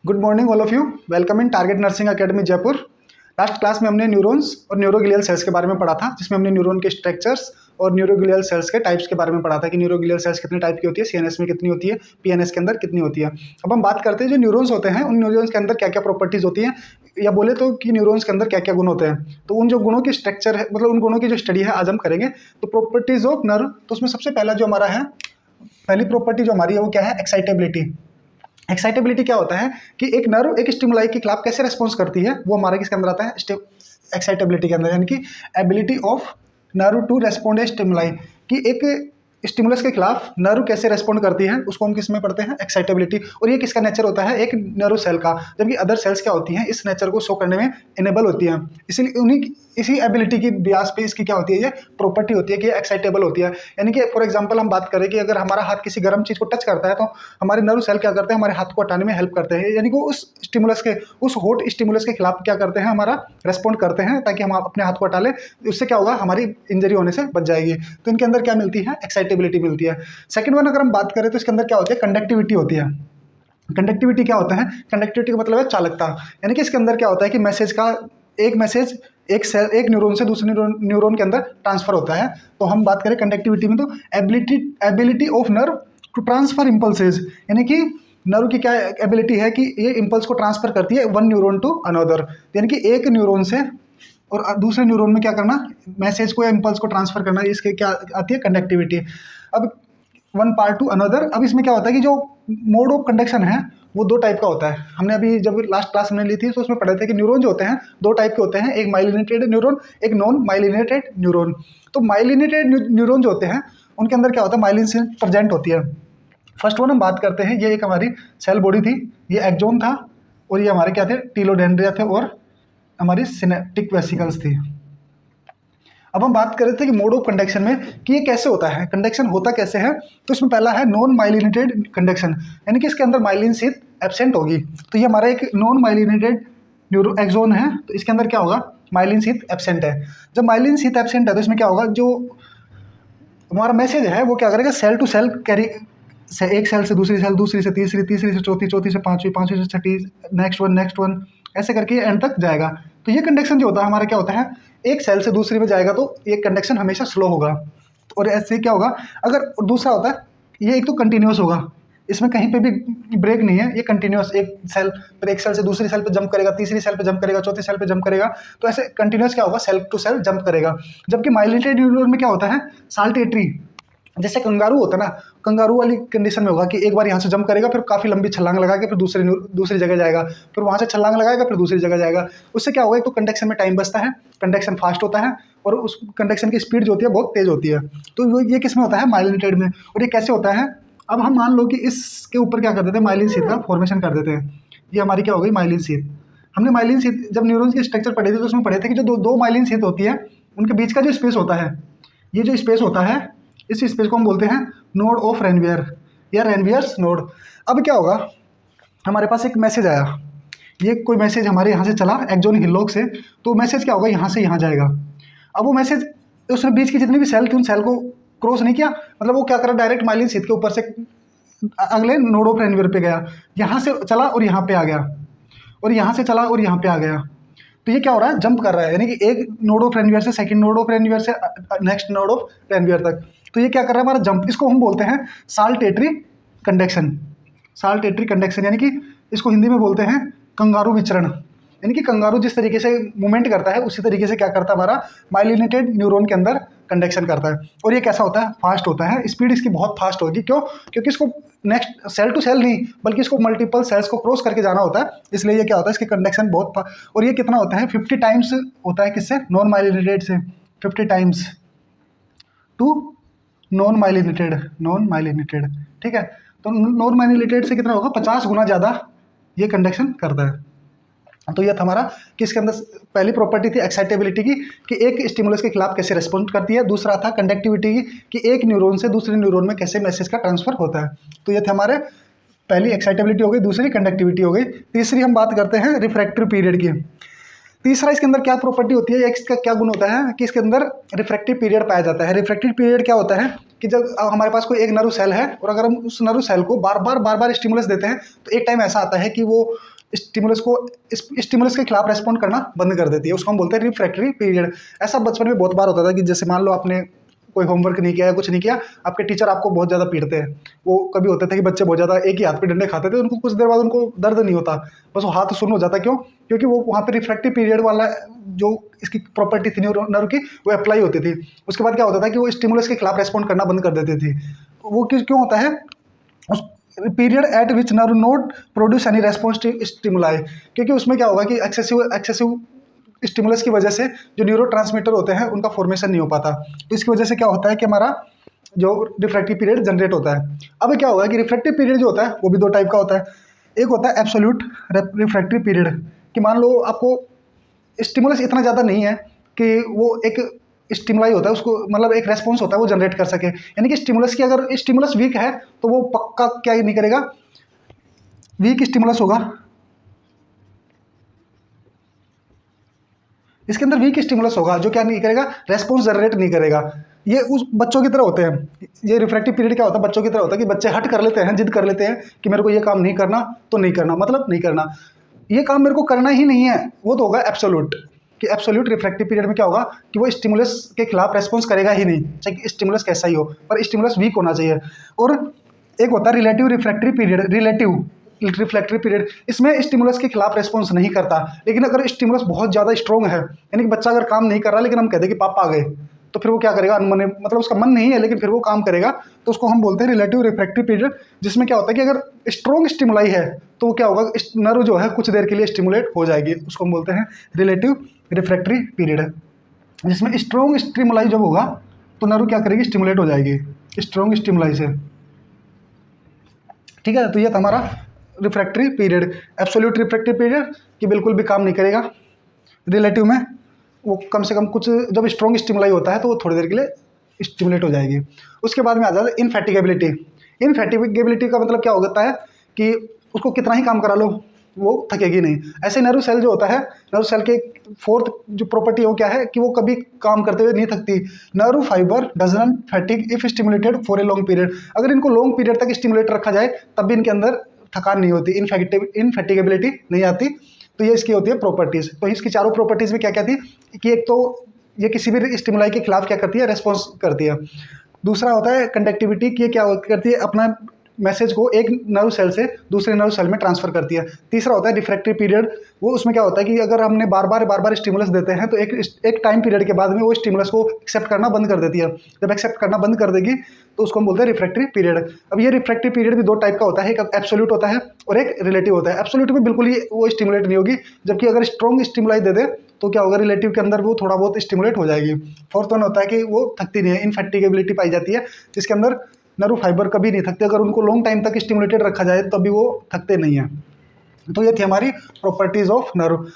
Good morning all of you. Welcome in target nursing academy Jaipur. Last class में हमने neurons और neuroglial sales के बारे में पढ़ा था, जिसमें हमने न्यूरॉन के स्ट्रक्चर्स और न्यूरोग्लियल सेल्स के टाइप्स के बारे में पढ़ा था कि न्यूरोग्लियल सेल्स कितने टाइप की होती है, सीएनएस में कितनी होती है, पीएनएस के अंदर कितनी होती है। अब हम बात करते हैं जो न्यूरॉन्स होते हैं, उन न्यूरॉन्स के अंदर क्या क्या प्रॉपर्टीज होती हैं, या बोले तो कि न्यूरॉन्स के अंदर क्या क्या गुण होते हैं। तो उन जो गुणों की स्ट्रक्चर है, मतलब उन गुणों की जो स्टडी है आज हम करेंगे। तो प्रॉपर्टीज ऑफ नर्व, तो उसमें सबसे पहला जो हमारा है, पहली प्रॉपर्टी जो हमारी है वो क्या है, एक्साइटेबिलिटी। एक्साइटेबिलिटी क्या होता है कि एक नर्व एक स्टिमुलाई के खिलाफ कैसे रेस्पॉन्स करती है, वो हमारे किसके अंदर आता है, एक्साइटेबिलिटी के अंदर, यानी कि ability of nerve to respond a stimuli, कि एक स्टिमुलस के खिलाफ नर्व कैसे रेस्पॉन्ड करती है, उसको हम किस में पढ़ते हैं, एक्साइटेबिलिटी। और ये किसका नेचर होता है, एक नर्व सेल का, जबकि अदर सेल्स क्या होती हैं, इस नेचर को शो करने में इनेबल होती हैं। इसीलिए इसी एबिलिटी की ब्यास पे इसकी क्या होती है, ये प्रॉपर्टी होती है कि एक्साइटेबल होती है। यानी कि फॉर एग्जांपल हम बात करें कि अगर हमारा हाथ किसी गर्म चीज़ को टच करता है तो हमारे नर्व सेल क्या करते हैं, हमारे हाथ को हटाने में हेल्प करते हैं, यानी कि उस स्टिमुलस के, उस हॉट स्टिमुलस के खिलाफ क्या करते हैं, हमारा रेस्पॉन्ड करते हैं, ताकि हम अपने हाथ को हटा लें। उससे क्या होगा, हमारी इंजरी होने से बच जाएगी। तो इनके अंदर क्या मिलती है, एक्साइटेबिलिटी मिलती है। सेकंड वन अगर हम बात करें तो इसके अंदर क्या होती है, कंडक्टिविटी होती है। कंडक्टिविटी क्या होता है, कंडक्टिविटी का मतलब है चालकता। यानी कि इसके अंदर क्या होता है कि एक मैसेज एक न्यूरॉन से दूसरे न्यूरॉन के अंदर ट्रांसफर होता है। तो हम बात करें कंडक्टिविटी में, तो ability of nerve to transfer impulses, यानी कि नर्व की क्या एबिलिटी है कि ये इम्पल्स को ट्रांसफर करती है वन न्यूरॉन टू अनदर, यानी कि एक न्यूरॉन से और दूसरे न्यूरॉन में क्या करना, मैसेज को या इम्पल्स को ट्रांसफर करना, इसके क्या आती है, कंडक्टिविटी। अब वन पार्ट टू अनदर, अब इसमें क्या होता है कि जो मोड ऑफ कंडक्शन है वो दो टाइप का होता है। हमने अभी जब लास्ट क्लास में ली थी तो उसमें पढ़े थे कि न्यूरॉन जो होते हैं दो टाइप के होते हैं, एक माइलिनेटेड न्यूरॉन, एक नॉन माइलिनेटेड न्यूरॉन। तो माइलिनेटेड न्यूरॉन जो होते हैं उनके अंदर क्या होता है, माइलिन सेल प्रेजेंट होती है। फर्स्ट वन हम बात करते हैं, ये एक हमारी सेल बॉडी थी, ये एक्सोन था, और ये हमारे क्या थे, टीलोडेंड्रिया थे, और हमारी सिनेप्टिक वेसिकल्स थी। अब हम बात कर रहे थे कि मोड ऑफ कंडक्शन में कि ये कैसे होता है, कंडक्शन होता कैसे है। तो इसमें पहला है नॉन माइलिनेटेड कंडक्शन, यानी कि इसके अंदर माइलिन शीथ एब्सेंट होगी। तो ये हमारा एक नॉन माइलिनेटेड न्यूरो एक्सोन है, तो इसके अंदर क्या होगा, माइलिन शीथ एब्सेंट है। जब माइलिन शीथ एब्सेंट है तो इसमें क्या होगा, जो हमारा मैसेज है वो क्या करेगा, सेल टू सेल कैरी, एक सेल से दूसरी सेल, दूसरी से तीसरी, तीसरी से चौथी, चौथी से पांचवी, पांचवी से छठी, नेक्स्ट वन, ऐसे करके एंड तक जाएगा। तो ये कंडक्शन जो होता है हमारा क्या होता है, एक सेल से दूसरी में जाएगा तो ये कंडक्शन हमेशा स्लो होगा। और ऐसे क्या होगा, अगर दूसरा होता है, ये एक तो कंटिन्यूस होगा, इसमें कहीं पे भी ब्रेक नहीं है, ये कंटिन्यूस, एक सेल से दूसरी सेल पे जंप करेगा, तीसरी सेल पे जंप करेगा, चौथी सेल पे जंप करेगा। तो ऐसे कंटिन्यूस क्या होगा, सेल टू सेल जंप करेगा। जबकि माइलिनेटेड न्यूरॉन में क्या होता है, साल्टेटरी, जैसे कंगारू होता है ना, कंगारू वाली कंडीशन में होगा कि एक बार यहाँ से जंप करेगा, फिर काफ़ी लंबी छलांग लगा के फिर दूसरी जगह जाएगा, फिर वहाँ से छलांग लगाएगा, फिर दूसरी जगह जाएगा। उससे क्या होगा, एक तो कंडक्शन में टाइम बचता है, कंडक्शन फास्ट होता है, और उस कंडक्शन की स्पीड जो होती है बहुत तेज़ होती है। तो ये किस में होता है, माइलिनेटेड में। और ये कैसे होता है, अब हम मान लो कि इसके ऊपर क्या कर देते हैं, माइलिन शीथ का फॉर्मेशन कर देते हैं। ये हमारी क्या हो गई, माइलिन शीथ। हमने माइलिन शीथ जब न्यूरॉन्स की स्ट्रक्चर पढ़े थे तो उसमें पढ़े थे कि जो दो माइलिन शीथ होती है उनके बीच का जो स्पेस होता है, ये जो स्पेस होता है, इस स्पेस को हम बोलते हैं नोड ऑफ रेनवियर या रेनवियर्स नोड। अब क्या होगा, हमारे पास एक मैसेज आया, ये कोई मैसेज हमारे यहाँ से चला एक्सोन हिल्लोक से, तो मैसेज क्या होगा, यहाँ से यहाँ जाएगा। अब वो मैसेज उसने बीच की जितनी भी सेल थी उन सेल को क्रॉस नहीं किया, मतलब वो क्या करा, डायरेक्ट माइलिन शीथ के ऊपर से अगले नोड ऑफ रेनवियर पे गया, यहाँ से चला और यहाँ पे आ गया, और यहाँ से चला और यहाँ पे आ गया। तो ये क्या हो रहा है, जंप कर रहा है, यानी कि एक नोड ऑफ रेनवियर से सेकंड नोड ऑफ रेनवियर से नेक्स्ट नोड ऑफ रेनवियर तक। तो ये क्या कर रहा है, हमारा जंप, इसको हम बोलते हैं साल्टेटरी कंडक्शन। साल्टेटरी कंडक्शन यानी कि इसको हिंदी में बोलते हैं कंगारू विचरण, यानी कि कंगारू जिस तरीके से मूवमेंट करता है उसी तरीके से क्या करता है, हमारा माइलिनेटेड न्यूरॉन के अंदर कंडक्शन करता है। और ये कैसा होता है, फास्ट होता है, स्पीड इसकी बहुत फास्ट होगी। क्यों, क्योंकि इसको नेक्स्ट सेल टू सेल नहीं बल्कि इसको मल्टीपल सेल्स को क्रॉस करके जाना होता है, इसलिए ये क्या होता है, इसकी कंडक्शन बहुत और ये कितना होता है, 50 टाइम्स होता है, किससे, नॉन माइलिनेटेड से, 50 टाइम्स टू नॉन माइलिनेटेड। ठीक है, तो नॉन माइलिनेटेड से कितना होगा, 50 गुना ज़्यादा ये कंडक्शन करता है। तो यह हमारा किसके अंदर पहली प्रॉपर्टी थी, एक्साइटेबिलिटी की, कि एक स्टिमुलस के खिलाफ कैसे रिस्पॉन्ड करती है। दूसरा था कंडक्टिविटी की, कि एक न्यूरॉन से दूसरे न्यूरॉन में कैसे मैसेज का ट्रांसफर होता है। तो ये थे हमारे पहली एक्साइटेबिलिटी हो गई, दूसरी कंडक्टिविटी हो गई। तीसरी हम बात करते हैं रिफ्रैक्टिव पीरियड की। तीसरा इसके अंदर क्या प्रॉपर्टी होती है, इसका क्या गुण होता है कि इसके अंदर रिफ्रैक्टिव पीरियड पाया जाता है। रिफ्रैक्टिव पीरियड क्या होता है कि जब हमारे पास कोई एक नर्व सेल है और अगर हम उस नर्व सेल को बार बार स्टिमुलस देते हैं तो एक टाइम ऐसा आता है कि वो स्टिमुलस को स्टिमुलस के खिलाफ रेस्पॉन्ड करना बंद कर देती है, उसको हम बोलते हैं रिफ्रैक्टरी पीरियड। ऐसा बचपन में बहुत बार होता था कि जैसे मान लो आपने कोई होमवर्क नहीं किया या कुछ नहीं किया, आपके टीचर आपको बहुत ज़्यादा पीटते हैं। वो कभी होते थे कि बच्चे बहुत ज़्यादा एक ही हाथ पे डंडे खाते थे, उनको कुछ देर बाद उनको दर्द नहीं होता, बस वो हाथ सुन्न हो जाता। क्यों? क्योंकि वो वहाँ पे रिफ्रैक्टिव पीरियड वाला जो इसकी प्रॉपर्टी थी नर्व की वो अप्लाई होती थी। उसके बाद क्या होता था कि वो स्टिमुलस के खिलाफ रेस्पॉन्ड करना बंद कर देती थी। वो क्यों होता है? उस period at which nerve not produce any response to stimuli, क्योंकि उसमें क्या होगा कि एक्सेसिव स्टिमुलस की वजह से जो न्यूरोट्रांसमीटर होते हैं उनका फॉर्मेशन नहीं हो पाता। तो इसकी वजह से क्या होता है कि हमारा जो रिफ्रैक्टिव पीरियड जनरेट होता है। अब क्या होगा कि रिफ्रैक्टिव पीरियड जो होता है वो भी दो टाइप का होता है। एक होता है एब्सोल्यूट रिफ्रैक्टिव पीरियड, कि मान लो आपको स्टिमुलस इतना ज़्यादा नहीं है कि वो एक स्टिमुलाई होता है उसको मतलब एक रेस्पॉन्स होता है वो जनरेट कर सके। यानी कि स्टिमुलस की अगर स्टिमुलस वीक है तो वो पक्का क्या नहीं करेगा, वीक स्टिमुलस होगा, इसके अंदर वीक स्टिमुलस होगा जो क्या नहीं करेगा, रेस्पॉन्स जनरेट नहीं करेगा। ये उस बच्चों की तरह होते हैं। ये रिफ्रैक्टिव पीरियड क्या होता है, बच्चों की तरह होता है कि बच्चे हट कर लेते हैं, जिद कर लेते हैं कि मेरे को ये काम नहीं करना तो नहीं करना, मतलब नहीं करना, ये काम मेरे को करना ही नहीं है। वो तो होगा एब्सोल्यूट, कि एब्सोल्यूट रिफ्रैक्टिव पीरियड में क्या होगा कि वो स्टिमुलस के खिलाफ रेस्पॉन्स करेगा ही नहीं, चाहे स्टिमुलस कैसा ही हो, पर स्टिमुलस वीक होना चाहिए। और एक होता है relative refractory period, relative reflectory period, इसमें स्टिमुलस के खिलाफ रेस्पॉन्स नहीं करता। लेकिन अगर स्टिमुलस बहुत ज़्यादा स्ट्रॉन्ग है, यानी कि बच्चा अगर काम नहीं कर रहा लेकिन हम कहते हैं कि पापा आ गए, तो फिर वो क्या करेगा, अनमने मतलब उसका मन नहीं है लेकिन फिर वो काम करेगा, तो उसको हम बोलते हैं रिलेटिव रिफ्रैक्टिव पीरियड। जिसमें क्या होता है कि अगर स्ट्रॉन्ग स्टिमुलाई है तो क्या होगा, नर्व जो है कुछ देर के लिए स्टिमुलेट हो जाएगी, उसको हम बोलते हैं रिलेटिव रिफ्रैक्टरी पीरियड। जिसमें स्ट्रॉन्ग स्टिमुलाई जब होगा तो नर्व क्या करेगी, स्टिमुलेट हो जाएगी स्ट्रॉन्ग स्टिमुलाई से। ठीक है, तो ये था हमारा refractory period. Absolute refractive period कि बिल्कुल भी काम नहीं करेगा, रिलेटिव में वो कम से कम कुछ जब स्ट्रॉन्ग स्टिमुलाई होता है तो वो थोड़ी देर के लिए स्टिमुलेट हो जाएगी। उसके बाद में आ जाता है इनफैटिगेबिलिटी। इनफैटिगेबिलिटी का मतलब क्या होता है कि उसको कितना ही काम करा लो वो थकेगी नहीं। ऐसे नर्व सेल जो होता है, नर्व सेल के फोर्थ जो प्रॉपर्टी है वो क्या है कि वो कभी काम करते हुए नहीं थकती। Nerve fibre doesn't fatigue if stimulated for a long period, अगर इनको लॉन्ग पीरियड तक स्टिमुलेट रखा जाए तब भी इनके अंदर थकान नहीं होती, इनफैटिगेबिलिटी नहीं आती। तो ये इसकी होती है प्रॉपर्टीज़। तो इसकी चारों प्रॉपर्टीज़ में क्या क्या थी कि एक तो ये किसी भी स्टिमुलाई के खिलाफ क्या करती है, रेस्पॉन्स करती है। दूसरा होता है कंडक्टिविटी, कि ये क्या करती है, अपना मैसेज को एक नर्व सेल से दूसरे नर्व सेल में ट्रांसफर करती है। तीसरा होता है रिफ्रैक्टिव पीरियड, वो उसमें क्या होता है कि अगर हमने बार बार स्टिमुलस देते हैं तो एक टाइम पीरियड के बाद में वो स्टिमुलस को एक्सेप्ट करना बंद कर देती है। जब एक्सेप्ट करना बंद कर देगी तो उसको हम बोलते हैं रिफ्रैक्टिव पीरियड। अब ये रिफ्रैक्टिव पीरियड भी दो टाइप का होता है, एक एब्सोल्यूट होता है और एक रिलेटिव होता है। एब्सोल्यूट में बिल्कुल ही वो स्टिमुलेट नहीं होगी, जबकि अगर स्ट्रॉन्ग स्टिमुलाई दे दे तो क्या होगा, रिलेटिव के अंदर वो थोड़ा बहुत स्टिमुलेट हो जाएगी। फोर्थ वन होता है कि वो थकती नहीं है, इनफैटिगेबिलिटी पाई जाती है, जिसके अंदर नर्व फाइबर कभी नहीं थकते, अगर उनको लॉन्ग टाइम तक स्टिमुलेटेड रखा जाए तभी वो थकते नहीं हैं। तो ये थी हमारी प्रॉपर्टीज ऑफ नर्व।